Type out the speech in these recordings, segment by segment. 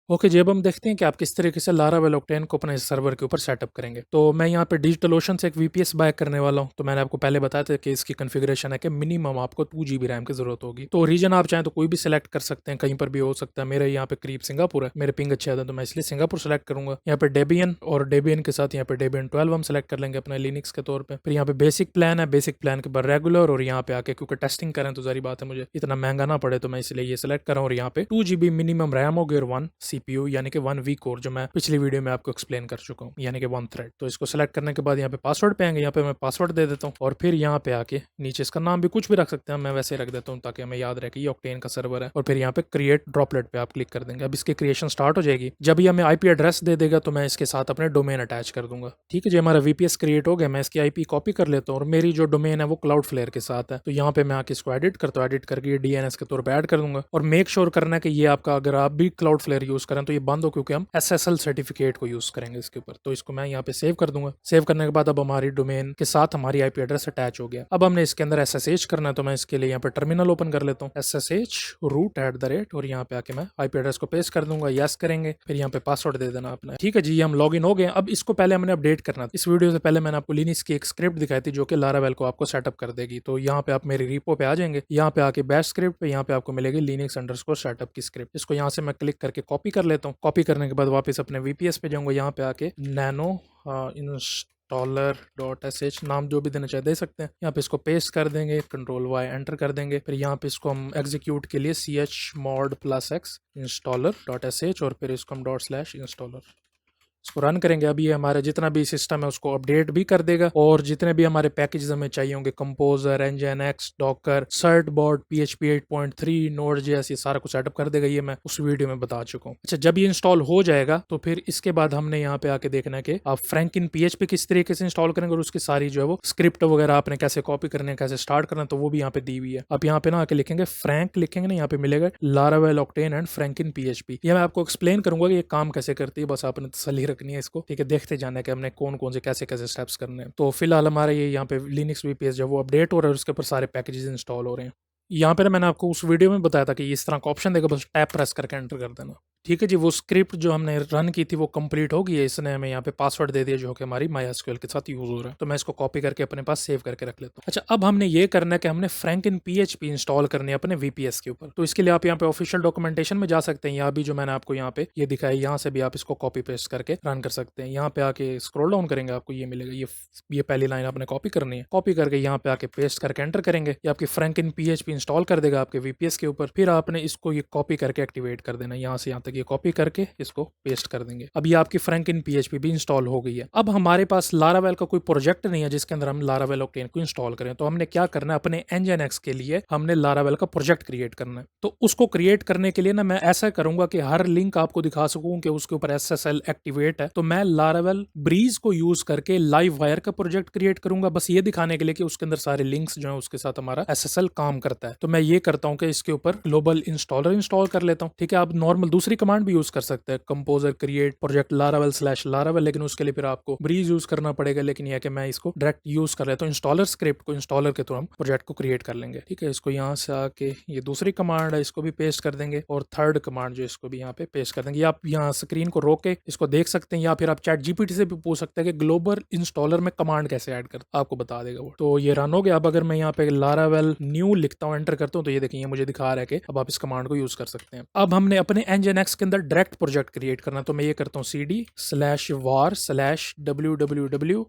Okay जी, अब हम देखते हैं कि आप किस तरीके से लारावेल ऑक्टेन को अपने सर्वर के ऊपर सेटअप करेंगे। तो मैं यहाँ पे डिजिटल ओशन से एक वीपीएस बाय करने वाला हूँ। तो मैंने आपको पहले बताया था कि इसकी कॉन्फ़िगरेशन है कि मिनिमम आपको 2 जीबी रैम की ज़रूरत होगी। तो रीजन आप चाहें तो कोई भी सिलेक्ट कर सकते हैं, कहीं पर भी हो सकता है। मेरे यहाँ पे करीब सिंगापुर है, मेरे पिंग अच्छे आते हैं तो मैं इसलिए सिंगापुर सेलेक्ट करूँगा। यहाँ पे डेबियन और डेबियन के साथ यहाँ पे डेबियन 12 हम सेलेक्ट कर लेंगे अपने लिनक्स के तौर पर। फिर यहाँ पे बेसिक प्लान है, बेसिक प्लान के बाद रेगुलर, और यहाँ पे आके क्योंकि टेस्टिंग करें तो सारी बात है मुझे इतना महंगा ना पड़े, तो मैं इसलिए ये सिलेक्ट कर रहा हूँ। और यहाँ पे 2 जीबी मिनिमम रैम होगी और 1 सीपीयू यानी कि 1 वी कोर, जो मैं पिछली वीडियो में आपको एक्सप्लेन कर चुका हूँ, यानी कि 1 थ्रेड। तो इसको सेलेक्ट करने के बाद यहाँ पे पासवर्ड पे आएंगे, यहाँ पे मैं पासवर्ड दे देता हूँ और फिर यहाँ पे आके नीचे इसका नाम भी कुछ भी रख सकते हैं, मैं वैसे रख देता हूँ ताकि हमें याद रहे कि ये ऑक्टेन का सर्वर है। और फिर यहाँ पे क्रिएट ड्रॉपलेट पे आप क्लिक कर देंगे। अब इसकी क्रिएशन स्टार्ट हो जाएगी। जब ये हमें आईपी एड्रेस दे देगा तो मैं इसके साथ अपने डोमेन अटैच कर दूंगा। ठीक है जी, हमारा वीपीएस क्रिएट हो गया। मैं इसकी आईपी कॉपी कर लेता हूँ और मेरी जो डोमेन है वो क्लाउडफ्लेयर के साथ है। तो यहाँ पे मैं आके इसको एडिट करता हूँ, एडिट करके ये डीएनएस के तौर पर ऐड कर दूंगा। और मेक श्योर करना है कि ये आपका, अगर आप भी क्लाउडफ्लेयर यूज करें तो ये बंद हो, क्योंकि हम एसएसएल सर्टिफिकेट को यूज करेंगे इसके ऊपर। तो इसको मैं यहाँ पे सेव कर दूंगा। सेव करने के बाद अब हमारी डोमेन के साथ हमारी आईपी एड्रेस अटैच हो गया। अब हमने इसके अंदर एसएसएच करना है, तो मैं इसके लिए यहाँ पे टर्मिनल ओपन कर लेता हूँ, एसएसएच रूट @ और यहाँ पे आके मैं आईपी एड्रेस को पेस्ट कर दूंगा, यस करेंगे, फिर यहाँ पे पासवर्ड दे देना अपना। ठीक है जी, हम लॉग इन हो गए। अब इसको पहले हमने अपडेट करना था। इस वीडियो से पहले मैंने आपको लिनक्स की एक स्क्रिप्ट दिखाई थी जो कि लारावेल को आपको सेटअप कर देगी। तो यहाँ पे आप मेरी रिपो पे आ जाएंगे, यहाँ पे आके बैश स्क्रिप्ट पे यहाँ पे आपको मिलेगी linux_setup की स्क्रिप्ट। इसको यहाँ से मैं क्लिक करके कॉपी कर लेता हूँ। कॉपी करने के बाद वापस अपने वीपीएस पे जाऊंगा, यहाँ पे आके नैनो installer.sh नाम जो भी देना चाहे दे सकते हैं। यहाँ पे इसको पेस्ट कर देंगे, Ctrl+Y एंटर कर देंगे। फिर यहाँ पे इसको हम एग्जीक्यूट के लिए chmod+x installer.sh और फिर इसको हम /installer इसको रन करेंगे। अब ये हमारा जितना भी सिस्टम है उसको अपडेट भी कर देगा, और जितने भी हमारे पैकेजेस हमें चाहिए होंगे, composer, nginx, Docker, Certbot, PHP 8.3, Node.js, ये सारा कुछ सेटअप कर देगा। ये मैं उस वीडियो में बता चुका हूँ। अच्छा, जब ये इंस्टॉल हो जाएगा तो फिर इसके बाद हमने यहाँ पे आके देखना है कि आप फ्रैंकिन PHP किस तरीके से इंस्टॉल करेंगे और उसकी सारी जो है वो स्क्रिप्ट वगैरह आपने कैसे कॉपी करने है, कैसे स्टार्ट करना है, तो वो भी यहाँ पे दी हुई है। आप यहाँ पे ना आके लिखेंगे फ्रैंक, लिखेंगे ना, यहाँ पे मिलेगा लारावेल ऑक्टेन एंड फ्रैंकिन PHP। ये मैं आपको एक्सप्लेन करूंगा कि ये काम कैसे करती है, बस आपने तसल्ली रखनी है इसको। ठीक है, देखते जाना है कि हमने कौन कौन से कैसे कैसे स्टेप्स करने हैं। तो फिलहाल हमारे ये यहाँ पे लिनक्स वीपीएस जो वो अपडेट हो रहा है और उसके ऊपर सारे पैकेजेस इंस्टॉल हो रहे हैं। यहाँ पे ना मैंने आपको उस वीडियो में बताया था कि इस तरह का ऑप्शन देगा, बस टैप प्रेस करके एंटर कर देना। ठीक है जी, वो स्क्रिप्ट जो हमने रन की थी वो कंप्लीट हो गई है। इसने हमें यहाँ पे पासवर्ड दे दिया जो कि हमारी MySQL के साथ यूज हो रहा है। तो मैं इसको कॉपी करके अपने पास सेव करके रख लेता हूँ। अच्छा, अब हमने ये करना है कि हमने फ्रैंकिन PHP इंस्टॉल करनी है अपने वीपीएस के ऊपर। तो इसके लिए आप यहाँ पे ऑफिशियल डॉक्यूमेंटेशन में जा सकते हैं, यहाँ भी जो मैंने आपको यहाँ पे ये दिखाया, यहाँ से भी आप इसको कॉपी पेस्ट करके रन कर सकते हैं। यहाँ पे आके स्क्रॉल डाउन करेंगे, आपको ये मिलेगा, ये पहली लाइन आपने कॉपी करनी है। कॉपी करके यहाँ पे आके पेस्ट करके एंटर करेंगे, ये आपकी फ्रैंकिन PHP इंस्टॉल कर देगा आपके वीपीएस के ऊपर। फिर आपने इसको ये कॉपी करके एक्टिवेट कर देना, यहाँ से यहाँ तक ये कॉपी करके इसको पेस्ट कर देंगे। अब ये आपकी फ्रैंकिन PHP भी इंस्टॉल हो गई है। अब हमारे पास लारावेल का कोई प्रोजेक्ट नहीं है जिसके अंदर हम लारावेल ऑक्टेन को इंस्टॉल करें। तो हमने क्या करना है, अपने nginx के लिए हमने लारावेल का प्रोजेक्ट क्रिएट करना है। तो उसको क्रिएट करने के लिए ना मैं ऐसा करूंगा कि हर लिंक आपको दिखा सकूं कि उसके ऊपर SSL एक्टिवेट है। तो मैं लारावेल ब्रीज को यूज करके लाइव वायर का प्रोजेक्ट क्रिएट करूंगा, बस ये दिखाने के लिए कि उसके अंदर सारे लिंक्स जो है उसके साथ हमारा SSL काम करता है। तो मैं ये करता हूँ कि इसके ऊपर ग्लोबल इंस्टॉलर इंस्टॉल कर लेता हूँ। ठीक है, आप नॉर्मल दूसरी कमांड भी यूज कर सकते हैं, कंपोजर क्रिएट प्रोजेक्ट laravel/laravel, लेकिन उसके लिए फिर आपको ब्रीज यूज करना पड़ेगा। लेकिन यह कि मैं इसको डायरेक्ट यूज कर लेता हूँ, इंस्टॉलर स्क्रिप्ट को इंस्टॉलर के थ्रू हम प्रोजेक्ट को क्रिएट कर लेंगे। ठीक है, इसको यहाँ से आके ये दूसरी कमांड है इसको भी पेस्ट कर देंगे, और थर्ड कमांड जो इसको भी यहाँ पे पेस्ट कर देंगे। आप यहाँ स्क्रीन को रोक के इसको देख सकते हैं, या फिर आप चैट जीपीटी से भी पूछ सकते हैं कि ग्लोबल इंस्टॉलर में कमांड कैसे ऐड कर, आपको बता देगा वो। तो ये रन हो गया। अब अगर मैं यहाँ पे laravel न्यू लिखता हूँ, एंटर करता हूँ, तो ये देखिए मुझे दिखा रहा है कि अब आप इस कमांड को यूज कर सकते हैं। अब हमने अपने nginx के अंदर डायरेक्ट प्रोजेक्ट क्रिएट करना, तो मैं ये करता हूँ cd/var/www,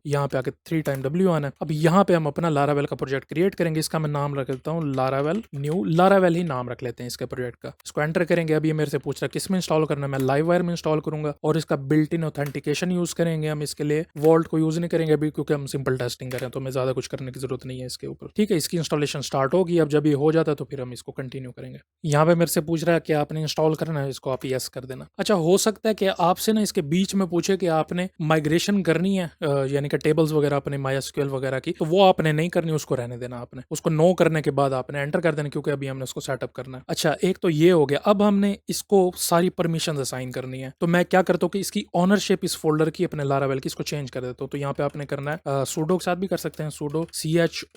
यहाँ पे आके 3 टाइम W आना है। अब यहाँ पे हम अपना लारावेल का प्रोजेक्ट क्रिएट करेंगे। इसका मैं नाम रख देता हूँ लारावेल न्यू, लारावेल ही नाम रख लेते हैं इसके प्रोजेक्ट का। इसको एंटर करेंगे। अब ये मेरे से पूछ रहा है किस में इंस्टॉल करना है, मैं लाइव वायर में इंस्टॉल करूंगा, और इसका बिल्ट इन ऑथेंटिकेशन यूज करेंगे हम। इसके लिए वॉल्ट को यूज नहीं करेंगे अभी, क्योंकि हम सिंपल टेस्टिंग करें, तो हमें ज्यादा कुछ करने की जरूरत नहीं है इसके ऊपर। ठीक है, इसकी इंस्टॉलेशन स्टार्ट होगी। अब जब ये हो जाता है तो फिर हम इसको कंटिन्यू करेंगे। यहाँ पे मेरे से पूछ रहा है कि आपने इंस्टॉल करना है, इसको आप यस कर देना। अच्छा, हो सकता है कि आपसे ना इसके बीच में पूछे कि आपने माइग्रेशन करनी है, यानी कि टेबल्स वगैरह अपने MySQL वगैरह की, तो वो आपने नहीं करनी, उसको रहने देना। आपने उसको नो करने के बाद आपने एंटर कर देना, क्योंकि अभी हमने उसको सेटअप करना है। अच्छा, एक तो ये हो गया। अब हमने इसको सारी परमिशन असाइन करनी है। तो मैं क्या करता हूँ कि इसकी ओनरशिप इस फोल्डर की अपने लारावेल की इसको चेंज कर देता हूँ। तो यहाँ पे आपने करना है sudo के साथ भी कर सकते हैं, sudo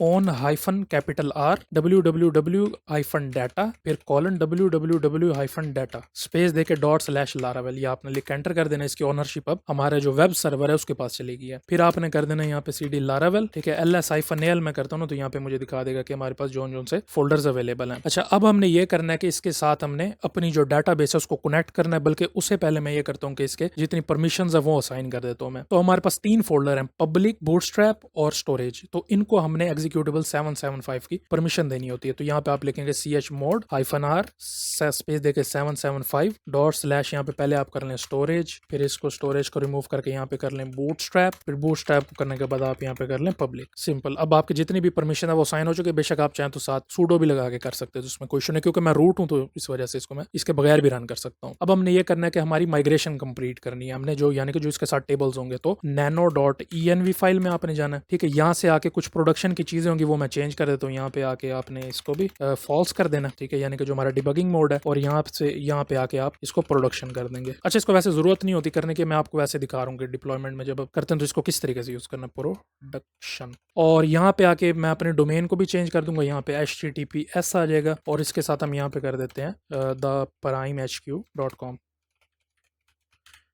chown-R www-data फिर : www-data स्पेस देके ./Laravel ये आपने लिख एंटर कर देना। इसकी ओनरशिप अब हमारे जो वेब सर्वर है उसके पास चली गई है। फिर आपने कर देना यहाँ पे cd Laravel, ठीक है। ls-al मैं करता हूँ तो यहाँ पे मुझे दिखा देगा कि हमारे पास जोन से फोल्डर्स अवेलेबल हैं। अच्छा, अब हमने ये करना है कि इसके साथ हमने अपनी जो डाटाबेस है उसको कनेक्ट करना है, बल्कि उससे पहले मैं ये करता हूँ कि इसके जितनी परमिशंस है वो असाइन कर देता हूँ मैं। तो हमारे पास 3 फोल्डर हैं, पब्लिक, बूटस्ट्रैप और स्टोरेज। तो इनको हमने एग्जीक्यूटेबल 775 की परमिशन देनी होती है। तो यहाँ पे आप लिखेंगे chmod -r स्पेस देके 775 डॉट/ यहाँ पे पहले आप कर लें स्टोरेज, फिर इसको स्टोरेज को रिमूव करके यहाँ पे कर लें बूटस्ट्रैप, फिर बूटस्ट्रैप को करने के बाद आप यहाँ पे कर लें पब्लिक। सिंपल। अब आपकी जितनी भी परमिशन है वो साइन हो चुकी है। बेशक आप चाहें तो साथ सूडो भी लगा के कर सकते हैं, तो उसमें कोई इशू नहीं, क्योंकि मैं रूट हूँ तो इस वजह से इसको मैं इसके बगैर भी रन कर सकता हूँ। अब हमने ये करना है कि हमारी माइग्रेशन कंप्लीट करनी है हमने, जो यानी कि जो इसके साथ टेबल्स होंगे। तो nano.env फाइल में आपने जाना है, ठीक है। यहाँ से आके कुछ प्रोडक्शन की चीजें होंगी वो मैं चेंज कर देता हूँ। यहाँ पे आके आपने इसको भी फॉल्स कर देना, ठीक है, यानी कि जो हमारा डिबगिंग मोड है। और यहाँ से यहाँ पे आके आप इसको प्रोडक्शन कर देंगे। अच्छा, इसको वैसे जरूरत नहीं होती करने की, मैं आपको वैसे दिखा रहा हूँ कि डिप्लॉयमेंट में जब करते हैं तो इसको किस तरीके से यूज करना, प्रोडक्शन। और यहाँ पे आके मैं अपने डोमेन को भी चेंज कर दूंगा। यहाँ पे https आ जाएगा और इसके साथ हम यहाँ पे कर देते हैं theprimehq.com,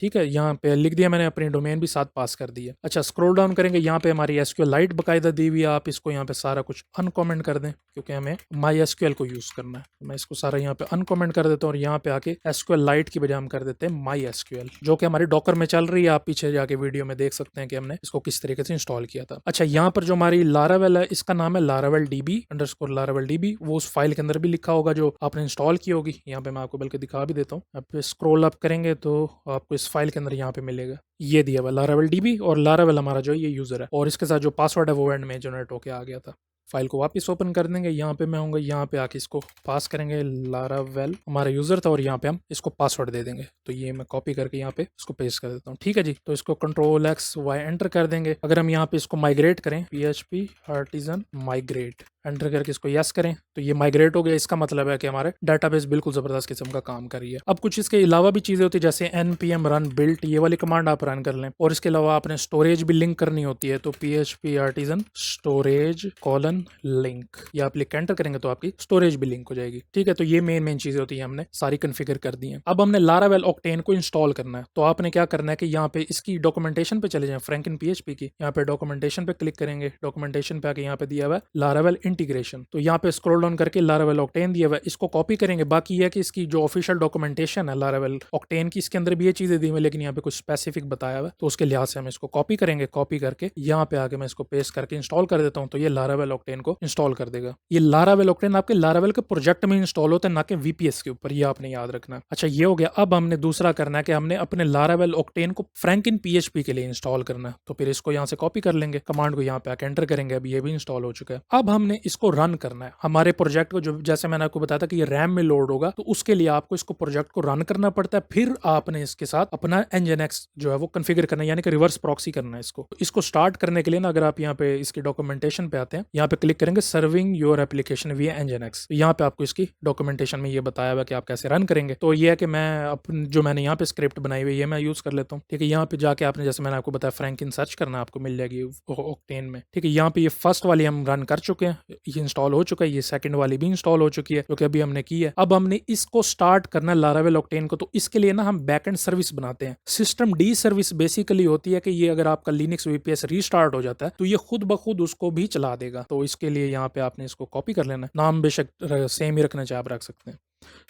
ठीक है। यहाँ पे लिख दिया मैंने, अपनी डोमेन भी साथ पास कर दी है। अच्छा, स्क्रॉल डाउन करेंगे, यहाँ पे हमारी SQLite बकायदा दी हुई है। आप इसको यहाँ पे सारा कुछ अनकमेंट कर दें, क्योंकि हमें MySQL को यूज करना है। मैं इसको सारा यहाँ पे अनकमेंट कर देता हूँ और यहाँ पे आके SQLite की बजाय हम कर देते हैं MySQL, जो कि हमारी डॉकर में चल रही है। आप पीछे जाके वीडियो में देख सकते हैं कि हमने इसको किस तरीके से इंस्टॉल किया था। अच्छा, यहाँ पर जो हमारी Laravel है, इसका नाम है Laravel DB_Laravel DB। वो उस फाइल के अंदर भी लिखा होगा जो आपने इंस्टॉल की होगी। यहाँ पे मैं आपको बल्कि दिखा भी देता हूँ। अब स्क्रॉल अप करेंगे तो आपको इस फाइल के अंदर यहाँ पे मिलेगा, ये दिया हुआ Laravel DB। और Laravel हमारा जो ये यूजर है, और इसके साथ जो पासवर्ड है वो एंड में जनरेट होके आ गया था। फाइल को वापस ओपन कर देंगे। यहाँ पे मैं आऊँगा, यहाँ पे आके इसको पास करेंगे। Laravel हमारा यूजर था और यहाँ पे हम इसको पासवर्ड दे देंगे। तो ये मैं कॉपी करके यहाँ पे इसको पेस्ट कर देता हूँ, ठीक है जी। तो इसको Ctrl+X+Y एंटर कर देंगे। अगर हम यहाँ पे इसको माइग्रेट करें, PHP आर्टिजन माइग्रेट एंटर करके इसको यस करें तो ये माइग्रेट हो गया। इसका मतलब है कि हमारे डाटाबेस बिल्कुल जबरदस्त किस्म का काम कर रही है। अब कुछ इसके अलावा भी चीजें होती है, जैसे npm run build, ये वाली कमांड आप रन कर लें। और इसके अलावा आपने स्टोरेज भी लिंक करनी होती है, तो PHP आर्टिजन स्टोरेज लिंक, ये आप लिख एंटर करेंगे तो आपकी स्टोरेज भी लिंक हो जाएगी, ठीक है। तो ये मेन चीजें होती है, हमने सारी कन्फिगर कर दी है। अब हमने Laravel Octane को इंस्टॉल करना है। तो आपने क्या करना है कि यहाँ पे इसकी डॉक्यूमेंटेशन पे चले जाएं, फ्रैंकलिन PHP की। यहाँ पे डॉक्यूमेंटेशन पे क्लिक करेंगे। डॉक्यूमेंटेशन पे आके यहाँ पे दिया हुआ है Laravel इंटीग्रेशन। तो यहाँ पे स्क्रॉल डाउन करके Laravel Octane दिया हुआ है, इसको कॉपी करेंगे। बाकी यह कि इसकी जो ऑफिशियल डॉक्यूमेंटेशन है Laravel Octane की, इसके अंदर भी ये चीजें दी हुई, लेकिन यहाँ पे कुछ स्पेसिफिक बताया हुआ है, तो उसके लिहाज से हम इसको कॉपी करेंगे। कॉपी करके यहाँ पे आके मैं इसको पेस्ट करके इंस्टॉल कर देता हूँ, तो ये Laravel Octane को इंस्टॉल कर देगा। ये Laravel Octane आपके Laravel के प्रोजेक्ट में इंस्टॉल होता है, ना कि VPS के ऊपर, ये आपने याद रखना। अच्छा, ये हो गया। अब हमने दूसरा करना है कि हमने अपने Laravel Octane को फ्रैंकलिन PHP के लिए इंस्टॉल करना है। तो फिर इसको यहाँ से कॉपी कर लेंगे, कमांड को यहाँ पे आके एंटर करेंगे। अब ये भी इंस्टॉल हो चुका है। अब हमने इसको रन करना है हमारे प्रोजेक्ट को। जो जैसे मैंने आपको बताया था कि ये रैम में लोड होगा, तो उसके लिए आपको इसको प्रोजेक्ट को रन करना पड़ता है। फिर आपने इसके साथ अपना nginx जो है वो कॉन्फ़िगर करना है, यानी कि रिवर्स प्रॉक्सी करना है इसको। तो इसको स्टार्ट करने के लिए ना, अगर आप यहाँ पे इसकी डॉक्यूमेंटेशन पे आते हैं, यहाँ पे क्लिक करेंगे सर्विंग योर एप्लीकेशन विया nginx। तो यहाँ पे आपको इसकी डॉक्यूमेंटेशन में ये बताया हुआ कि आप कैसे रन करेंगे। तो ये है कि मैं जो मैंने यहाँ पे स्क्रिप्ट बनाई हुई है ये मैं यूज कर लेता हूँ, ठीक है। यहाँ पे जाके आपने, जैसे मैंने आपको बताया, फ्रैंकलिन सर्च करना, आपको मिल जाएगी Octane में, ठीक है। यहाँ पे ये फर्स्ट वाली हम रन कर चुके हैं, ये इंस्टॉल हो चुका है। ये सेकंड वाली भी इंस्टॉल हो चुकी है, जो कि अभी हमने की है। अब हमने इसको स्टार्ट करना है Laravel Octane को। तो इसके लिए ना हम बैकएंड सर्विस बनाते हैं। सिस्टम डी सर्विस बेसिकली होती है कि ये अगर आपका लिनक्स VPS रीस्टार्ट हो जाता है तो ये खुद ब खुद उसको भी चला देगा। तो इसके लिए यहाँ पे आपने इसको कॉपी कर लेना है। नाम बेशक सेम ही रखना चाहे आप रख सकते हैं।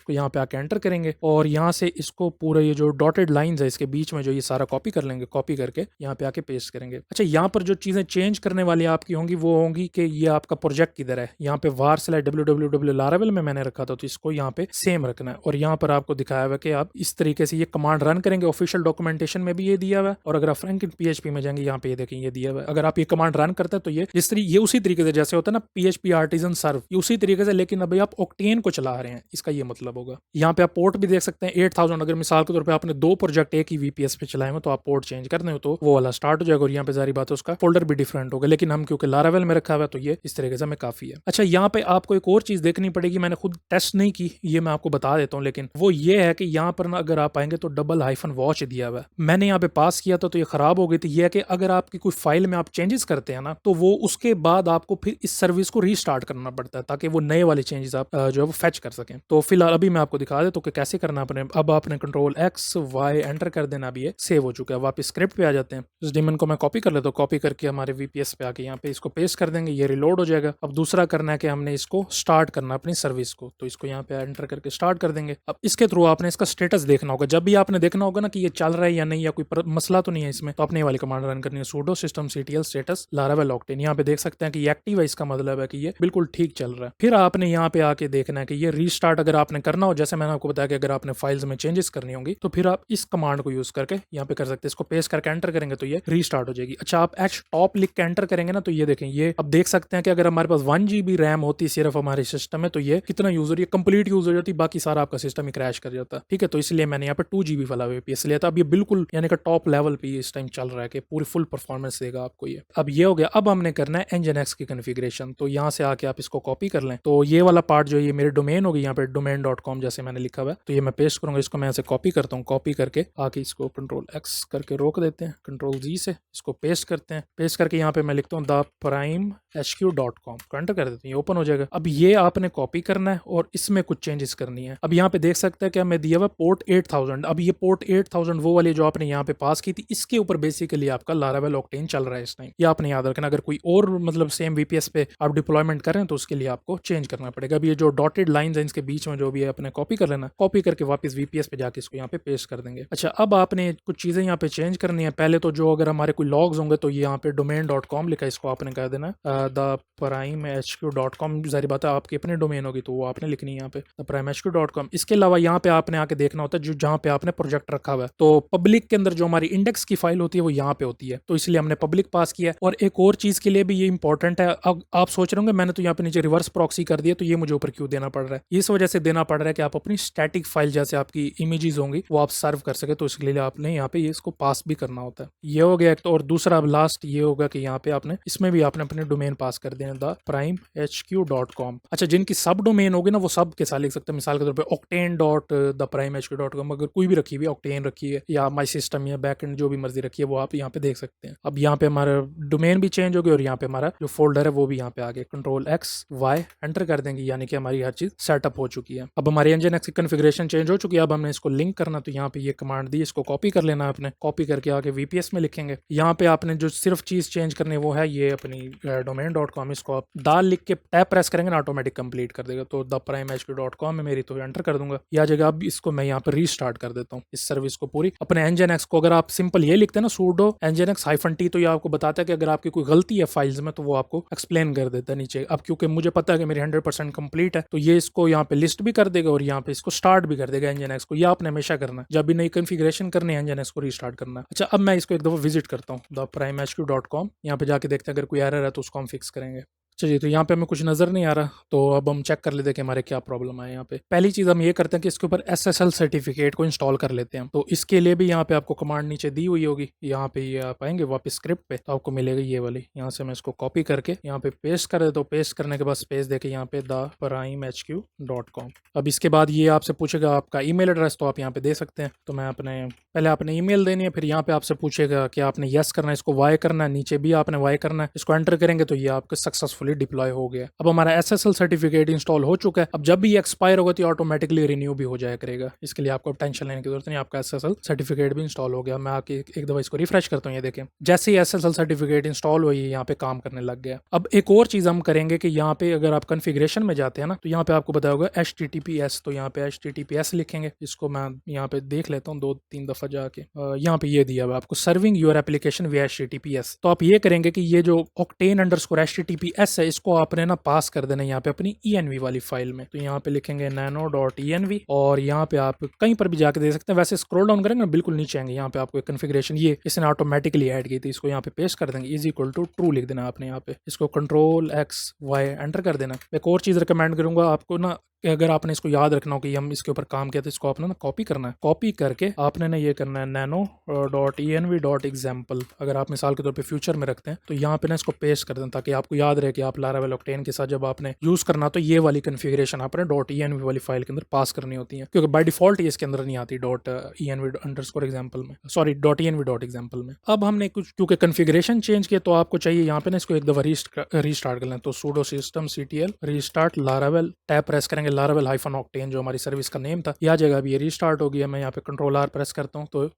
तो यहाँ पे आके एंटर करेंगे और यहाँ से इसको पूरा ये जो डॉटेड लाइंस है इसके बीच में जो ये सारा कॉपी कर लेंगे। कॉपी करके यहाँ पे आके पेस्ट करेंगे। अच्छा, यहाँ पर जो चीजें चेंज करने वाली आपकी होंगी वो होंगी कि ये आपका प्रोजेक्ट किधर है। यहाँ पे var/www Laravel में मैंने रखा था, तो इसको यहाँ पे सेम रखना है। और यहाँ पर आपको दिखाया हुआ कि आप इस तरीके से ये कमांड रन करेंगे। ऑफिशियल डॉक्यूमेंटेशन में भी ये दिया हुआ है। और अगर आप फ्रैंकलिन PHP में जाएंगे, यहाँ पे ये देखें ये दिया हुआ है। अगर आप ये कमांड रन करते हैं तो ये जिस तरीके, ये उसी तरीके से जैसे होता है ना PHP आर्टिजन सर्व, ये उसी तरीके से, लेकिन अभी आप Octane को चला रहे हैं, इसका ये मतलब होगा। यहाँ पे आप पोर्ट भी देख सकते हैं 8000। अगर मिसाल के तौर पे आपने 2 प्रोजेक्ट एक ही VPS पे चलाए हो तो आप पोर्ट चेंज करते हो तो वो वाला स्टार्ट हो जाएगा। और यहाँ पे जारी बात है उसका फोल्डर भी डिफरेंट होगा, लेकिन हम क्योंकि Laravel में रखा हुआ है तो ये इस तरीके से हमें काफी है। अच्छा, यहाँ पे आपको एक और चीज देखनी पड़ेगी, मैंने खुद टेस्ट नहीं की, ये मैं आपको बता देता हूँ, लेकिन वो ये है कि यहाँ पर ना अगर आप आएंगे तो $-वॉच दिया हुआ है। मैंने यहाँ पे पास किया था तो ये खराब हो गई थी। ये है कि अगर आपकी कोई फाइल में आप चेंजेस करते हैं ना, तो वो उसके बाद आपको फिर इस सर्विस को रीस्टार्ट करना पड़ता है ताकि वो नए वाले चेंजेस आप जो है वो फेच कर सकें। तो फिलहाल अभी मैं आपको दिखा देता हूँ कि कैसे करना आपने। अब आपने कंट्रोल एक्स वाई एंटर कर देना, अभी ये सेव हो चुका है। वापस स्क्रिप्ट पे आ जाते हैं, इस डेमन को मैं कॉपी कर लेता हूँ, कॉपी करके हमारे VPS पे आके यहाँ पे इसको पेस्ट कर देंगे, ये रिलोड हो जाएगा। अब दूसरा करना है कि हमने इसको स्टार्ट करना अपनी सर्विस को, तो इसको यहाँ पे एंटर करके स्टार्ट कर देंगे। अब इसके थ्रू आपने इसका स्टेटस देखना होगा, जब भी आपने देखना होगा ना कि ये चल रहा है या नहीं, या कोई मसला तो नहीं है इसमें, तो आपने ये वाली कमांड रन करनी है, sudo systemctl status laravel octane। यहाँ पे देख सकते हैं कि ये एक्टिव है, इसका मतलब है कि ये बिल्कुल ठीक चल रहा है। फिर आपने यहाँ पे आके देखना है कि ये रीस्टार्ट अगर आपने करना हो, जैसे मैंने आपको बताया कि अगर आपने फाइल्स में चेंजेस करनी होंगी तो फिर आप इस कमांड को यूज करके यहाँ पे कर सकते हैं। इसको पेस्ट करके एंटर करेंगे तो ये रीस्टार्ट हो जाएगी। अच्छा, आप एच टॉप लिख के एंटर करेंगे ना, तो ये देखें, ये अब देख सकते हैं कि अगर हमारे पास 1 GB रैम होती सिर्फ हमारे सिस्टम में, तो ये कितना यूजर, ये कंप्लीट यूज हो जाती, बाकी सारा आपका सिस्टम ही क्रैश कर जाता। ठीक है, तो इसलिए मैंने यहाँ पे 2 GB वाला VPS लिया था। अब ये बिल्कुल यानी कि टॉप लेवल पे इस टाइम चल रहा है कि पूरी फुल परफॉर्मेंस देगा आपको ये। अब ये हो गया। अब हमने करना है Nginx की कॉन्फ़िगरेशन, तो यहाँ से आके आप इसको कॉपी कर लें। तो ये वाला पार्ट जो ये मेरे डोमेन होगी, यहाँ पे domain.com जैसे मैंने लिखा हुआ है, तो ये मैं पेस्ट करूंगा। इसको मैं यहाँ से कॉपी करता हूँ, कॉपी करके आके इसको कंट्रोल X करके रोक देते हैं, कंट्रोल G से इसको पेस्ट करते हैं। पेस्ट करके यहाँ पे मैं लिखता हूँ theprimehq.com, एंटर कर देते हैं, ये ओपन हो जाएगा। अब ये आपने कॉपी करना है और इसमें कुछ चेंजेस करनी है। अब यहाँ पे देख सकते हैं कि हमें दिया हुआ पोर्ट 8000। अब ये पोर्ट 8000 वो वाली जो आपने यहाँ पे पास की थी, इसके ऊपर बेसिकली आपका लारावेल ऑक्टेन चल रहा है इस टाइम, ये आपने याद रखना। अगर कोई और मतलब सेम VPS पे आप डिप्लॉयमेंट करें तो उसके लिए आपको चेंज करना पड़ेगा। अब ये जो डॉटेड लाइंस हैं इसके बीच में जो भी है अपने कॉपी कर लेना, कॉपी करके वापस VPS पे जाके इसको यहाँ पे पेस्ट कर देंगे। अच्छा, अब आपने कुछ चीजें यहाँ पे चेंज करनी है। पहले तो जो अगर हमारे कोई लॉग्स होंगे तो ये यहाँ पे domain.com लिखा है, इसको आपने कर देना theprimehq.com। जारी बात है आपकी अपनी डोमेन होगी तो वो आपने लिखनी है यहाँ पे theprimehq.com। इसके अलावा यहाँ पे आपने आके देखना होता है जो जहाँ पे आपने प्रोजेक्ट रखा हुआ है, तो पब्लिक के अंदर जो हमारी इंडेक्स की फाइल होती है वो यहाँ पे होती है, तो इसलिए हमने पब्लिक पास किया है। और एक और चीज के लिए भी ये इंपॉर्टेंट है। अब आप सोच रहे होंगे मैंने तो यहाँ पे नीचे रिवर्स प्रॉक्सी कर दिया, तो ये मुझे ऊपर क्यों देना पड़ रहा है? इस वजह से देना पड़ रहा है कि आप अपनी स्टैटिक फाइल जैसे आपकी इमेजेस होंगी वो आप सर्व कर सके, तो इसके लिए आपने यहाँ पे ये इसको पास भी करना होता है। ये हो गया एक तो। और दूसरा लास्ट ये होगा कि यहाँ पे आपने इसमें भी आपने अपने डोमेन पास कर देना theprimehq.com। अच्छा, जिनकी सब डोमेन होगी ना वो सब के साथ लिख सकते हैं। मिसाल के तौर पे octane.theprimehq.com अगर कोई भी रखी हुई, octane रखी है या माई सिस्टम या बैकएंड जो भी मर्जी रखी है वो आप यहाँ पे देख सकते हैं। अब यहाँ पे हमारा डोमेन भी चेंज हो गया और यहाँ पे हमारा जो फोल्डर है वो भी यहाँ पे आ गया। कंट्रोल X Y एंटर कर देंगे, यानी कि हमारी हर चीज सेटअप हो चुकी है। अब हमारी Nginx की कॉन्फ़िगरेशन चेंज हो चुकी है। अब हमने इसको लिंक करना, तो यहाँ पे ये कमांड दी, इसको कॉपी कर लेना आपने, कॉपी करके आके VPS में लिखेंगे। यहाँ पे आपने जो सिर्फ चीज चेंज करनी वो है ये अपनी domain.com। इसको आप दाल लिख के टैब प्रेस करेंगे ना, ऑटोमेटिक कंप्लीट कर देगा। तो theprimehq.com में मेरी तो एंटर कर दूंगा, या जगह अब इसको मैं यहाँ पे रीस्टार्ट कर देता हूँ इस सर्विस को पूरी। अपने Nginx को अगर आप सिंपल ये लिखते हैं ना sudo nginx-t, तो ये आपको बताता है कि अगर आपकी कोई गलती है फाइल्स में तो वो आपको एक्सप्लेन कर देता है नीचे। अब क्योंकि मुझे पता है कि मेरी 100% कंप्लीट है, तो ये इसको यहाँ पे लिस्ट भी कर देगा और यहाँ पे इसको स्टार्ट भी कर देगा Nginx को। ये आपने हमेशा करना है, जब भी नई कॉन्फ़िगरेशन करनी है Nginx को रीस्टार्ट करना है। अच्छा, अब मैं इसको एक दफा विजिट करता हूँ theprimehq.com, यहाँ पे जाके देखते हैं अगर कोई एरर है तो उसको हम फिक्स करेंगे। चलिए, तो यहाँ पे हमें कुछ नजर नहीं आ रहा, तो अब हम चेक कर लेते हैं कि हमारे क्या प्रॉब्लम है। यहाँ पे पहली चीज हम ये करते हैं कि इसके ऊपर SSL सर्टिफिकेट को इंस्टॉल कर लेते हैं। तो इसके लिए भी यहाँ पे आपको कमांड नीचे दी हुई होगी, यहाँ पे ये आप आएंगे वापस स्क्रिप्ट पे तो आपको मिलेगी ये वाली। यहाँ से मैं इसको कॉपी करके यहाँ पे पेस्ट कर देता हूँ। पेस्ट करने के बाद स्पेस देके यहाँ पे theprimehq.com। अब इसके बाद ये आपसे पूछेगा आपका ईमेल एड्रेस, तो आप यहाँ पे दे सकते हैं। तो मैं पहले आपने ईमेल देनी है, फिर यहाँ पे आपसे पूछेगा कि आपने यस करना है, इसको वाई करना है, नीचे भी आपने वाई करना है। इसको एंटर करेंगे तो ये आपके सक्सेसफुली डिप्लॉय हो गया। अब हमारा SSL सर्टिफिकेट इंस्टॉल हो चुका है। अब जब भी ये एक्सपायर होगा तो ये ऑटोमेटिकली रिन्यू भी हो जाया करेगा, इसके लिए आपको टेंशन लेने की जरूरत नहीं, आपका SSL सर्टिफिकेट भी इंस्टॉल हो गया। मैं आके एक दफा इसको रिफ्रेश करता हूँ, ये देखें जैसे ही SSL सर्टिफिकेट इंस्टॉल हुई है यहाँ पे काम करने लग गया। अब एक और चीज हम करेंगे कि यहाँ पे अगर आप कॉन्फ़िगरेशन में जाते हैं ना, तो यहाँ पे आपको बताया होगा HTTPS, तो यहाँ पे HTTPS लिखेंगे। इसको मैं यहाँ पे देख लेता हूँ 2-3 दफा जाके। यहाँ पे ये दिया हुआ आपको सर्विंग योर एप्लीकेशन विया HTTPS। तो आप ये करेंगे कि ये जो octane_HTTPS है इसको आपने ना पास कर देना यहाँ पे अपनी env वाली फाइल में। तो यहाँ पे लिखेंगे nano.env और यहाँ पे आप कहीं पर भी जाके दे सकते हैं। वैसे स्क्रॉल डाउन करेंगे ना बिल्कुल नीचे आएंगे, यहाँ पे आपको एक कॉन्फ़िगरेशन ये इसने ऑटोमेटिकली ऐड की थी, इसको यहाँ पे पेस्ट कर देंगे, = true लिख देना आपने। यहाँ पे इसको कंट्रोल X Y एंटर कर देना। एक और चीज रिकमेंड करूंगा आपको ना, अगर आपने इसको याद रखना हो कि हम इसके ऊपर काम किया तो इसको आपने ना कॉपी करना है। कॉपी करके आपने ना ये करना है nano.env.example। अगर आप मिसाल के तौर पे फ्यूचर में रखते हैं तो यहाँ पे ना इसको पेस्ट कर दें ताकि आपको याद रहे कि आप लारावेल ऑक्टेन के साथ जब आपने यूज करना तो ये वाली कॉन्फ़िगरेशन आपने .env वाली फाइल के अंदर पास करनी होती है, क्योंकि बाय डिफॉल्ट ये इसके अंदर नहीं आती .env_example में, सॉरी .env.example में। अब हमने कुछ क्योंकि कॉन्फ़िगरेशन चेंज किया तो आपको चाहिए यहाँ पे ना इसको एक दफा रीस्टार्ट कर लें। तो sudo systemctl restart laravel tab press करेंगे, लारावेल हाइफन ऑक्टेन जो हमारी सर्विस का नेम था ये आ जाएगा। अभी ये रीस्टार्ट हो गया। मैं यहाँ पे कंट्रोल आर प्रेस करता हूँ तो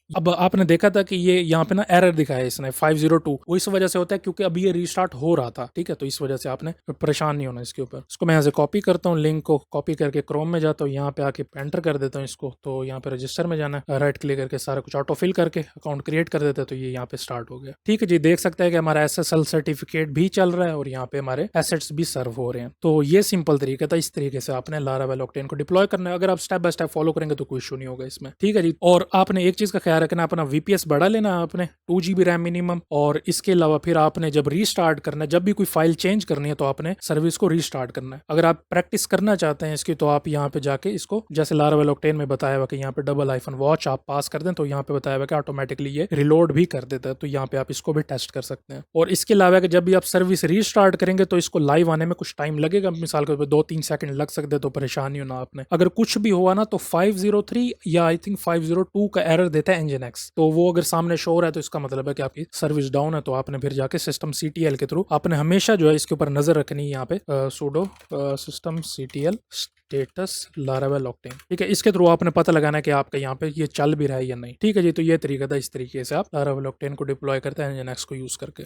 अब आपने देखा था कि ये यहाँ पे ना एरर दिखाया है इसने 502, वो इस वजह से होता है क्योंकि अभी ये रीस्टार्ट हो रहा था, ठीक है। तो इस वजह से आपने परेशान नहीं होना इसके ऊपर। इसको मैं यहाँ से कॉपी करता हूँ, लिंक को कॉपी करके क्रोम में जाता हूँ, यहाँ पे आके एंटर कर देता हूँ इसको। तो यहाँ पे रजिस्टर में जाना है, राइट क्लिक करके सारा कुछ ऑटो फिल करके अकाउंट क्रिएट कर देता है। तो ये यहाँ पे स्टार्ट हो गया, ठीक है जी। देख सकते हैं कि हमारा SSL सर्टिफिकेट भी चल रहा है और यहाँ पे हमारे एसेट्स भी सर्व हो रहे हैं। तो ये सिंपल तरीका था, इस तरीके से आपने लारावेल ऑक्टेन को डिप्लॉय करना है। अगर आप स्टेप बाय स्टेप फॉलो करेंगे तो कोई इशू नहीं होगा इसमें, ठीक है जी। और आपने एक चीज का ख्याल रखना, अपना VPS बढ़ा लेना आपने 2 GB रैम मिनिमम। और इसके अलावा फिर आपने जब रीस्टार्ट करना है, जब भी कोई फाइल चेंज करनी है तो आपने सर्विस को रीस्टार्ट करना है। अगर आप प्रैक्टिस करना चाहते हैं इसकी तो आप यहाँ पे जाके इसको जैसे लारावेल ऑक्टेन में बताया हुआ कि यहाँ पे $-वॉच आप पास कर दें तो यहाँ पे बताया हुआ कि ऑटोमेटिकली ये रिलोड भी कर देता है। तो यहाँ पे आप इसको भी टेस्ट कर सकते हैं। और इसके अलावा कि जब भी आप सर्विस रीस्टार्ट करेंगे तो इसको लाइव आने में कुछ टाइम लगेगा, मिसाल के 2-3 सेकंड लग सकते हैं। तो परेशानी होना आपने, अगर कुछ भी हुआ ना तो 503 या आई थिंक 502 का एरर देता है Nginx। तो वो अगर सामने शो हो रहा है तो इसका मतलब है कि आपकी सर्विस डाउन है। तो आपने फिर जाके सिस्टम CTL के थ्रू आपने हमेशा जो है इसके ऊपर नजर रखनी है। यहाँ पे sudo system CTL status Laravel octane, ठीक है। इसके थ्रू आपने पता लगाना है कि आपका यहाँ पे ये चल भी रहा है या नहीं, ठीक है जी। तो ये तरीका था, इस तरीके से आप लारावेल ऑक्टेन को डिप्लॉय करते हैं Nginx को यूज करके।